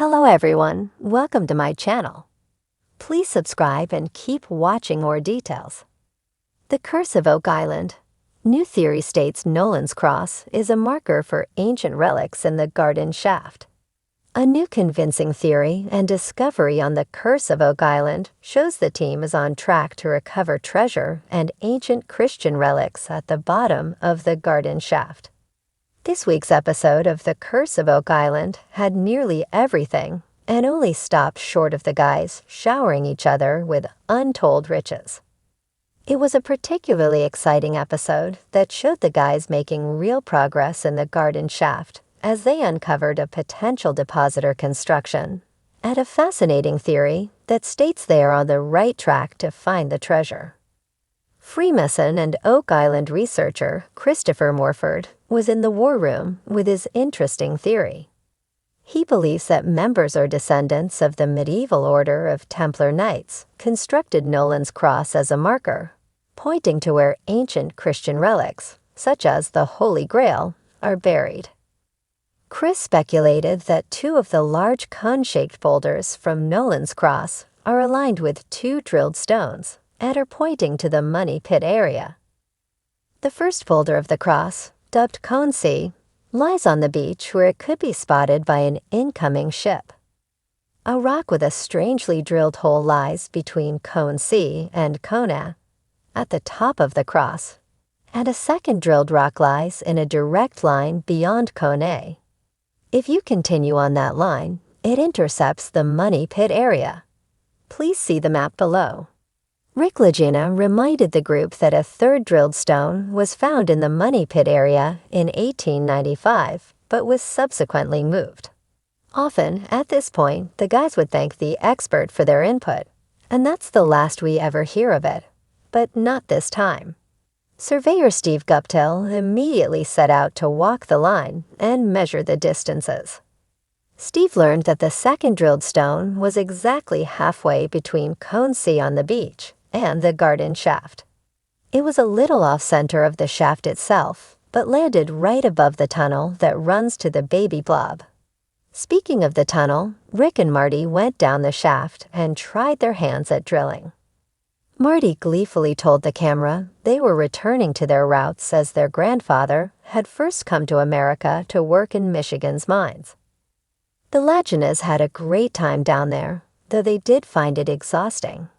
Hello everyone, welcome to my channel. Please subscribe and keep watching more details. The Curse of Oak Island. New theory states Nolan's cross is a marker for ancient relics in the garden shaft. A new convincing theory and discovery on the Curse of Oak Island shows the team is on track to recover treasure and ancient Christian relics at the bottom of the garden shaft. This week's episode of The Curse of Oak Island had nearly everything and only stopped short of the guys showering each other with untold riches. It was a particularly exciting episode that showed the guys making real progress in the garden shaft as they uncovered a potential depositor construction and a fascinating theory that states they are on the right track to find the treasure. Freemason and Oak Island researcher Christopher Morford was in the war room with his interesting theory. He believes that members or descendants of the medieval order of Templar Knights constructed Nolan's cross as a marker, pointing to where ancient Christian relics, such as the Holy Grail, are buried. Chris speculated that two of the large cone-shaped boulders from Nolan's cross are aligned with two drilled stones and are pointing to the money pit area. The first boulder of the cross, dubbed Cone C, lies on the beach where it could be spotted by an incoming ship. A rock with a strangely drilled hole lies between Cone C and Cone A, at the top of the cross, and a second drilled rock lies in a direct line beyond Cone A. If you continue on that line, it intercepts the money pit area. Please see the map below. Rick Lagina reminded the group that a third drilled stone was found in the money pit area in 1895, but was subsequently moved. Often, at this point, the guys would thank the expert for their input, and that's the last we ever hear of it. But not this time. Surveyor Steve Guptill immediately set out to walk the line and measure the distances. Steve learned that the second drilled stone was exactly halfway between Cone C on the beach and the garden shaft. It was a little off-center of the shaft itself, but landed right above the tunnel that runs to the baby blob. Speaking of the tunnel, Rick and Marty went down the shaft and tried their hands at drilling. Marty gleefully told the camera they were returning to their routes as their grandfather had first come to America to work in Michigan's mines. The Laginas had a great time down there, though they did find it exhausting.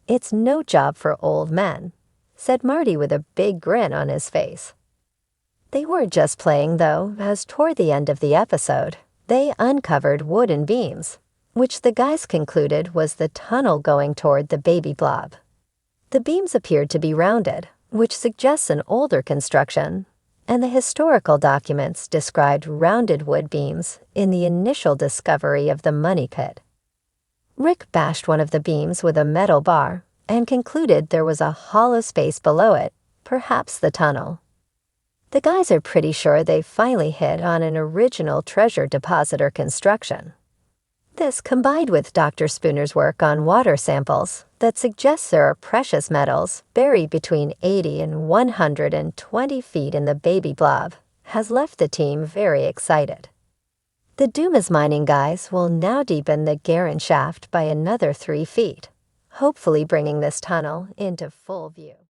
"It's no job for old men," said Marty with a big grin on his face. They weren't just playing, though, as toward the end of the episode, they uncovered wooden beams, which the guys concluded was the tunnel going toward the baby blob. The beams appeared to be rounded, which suggests an older construction, and the historical documents described rounded wood beams in the initial discovery of the money pit. Rick bashed one of the beams with a metal bar and concluded there was a hollow space below it, perhaps the tunnel. The guys are pretty sure they finally hit on an original treasure depositor construction. This combined with Dr. Spooner's work on water samples that suggests there are precious metals buried between 80 and 120 feet in the baby blob has left the team very excited. The Dumas mining guys will now deepen the Garren shaft by another 3 feet, hopefully bringing this tunnel into full view.